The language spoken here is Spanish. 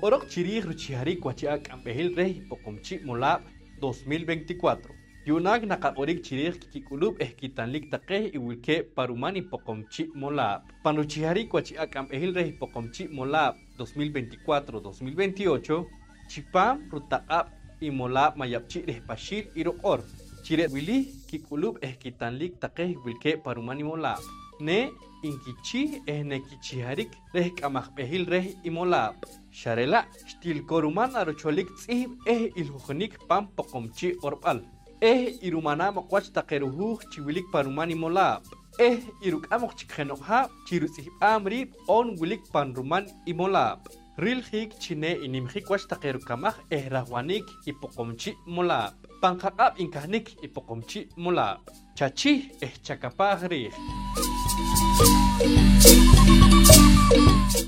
Orok chirij ruchihari kwachiak ampehil rey Poqomchi Molaab 2024. Yunak nakakorik chirij kikulub kitanlik taqeh iwilke parumani Poqomchi Molaab. Panuchihari kwachiak ampehil rey Poqomchi Molaab 2024-2028. Chipam rutaqab y Molaab mayapchi reh pashil irokor. Chiret wili kikulub kitanlik taqeh iwilke parumani Molaab. Ne inkichi nekichiharik reh kamahpehil reh imolab. Sharela stil koruman arocholik tzib ilhukhnik pam Poqomchi orbal. Irumana makwach takeruhu chiwilik paruman imolab. Iruk amok chikhenokha chirutzib amrib on wilik panruman imolab. Riij chine inimhik wach takerukamah rahwanik Poqomchi Molaab. Pankaqab nkahnik Poqomchi Molaab. Chachih chakapaaj riij.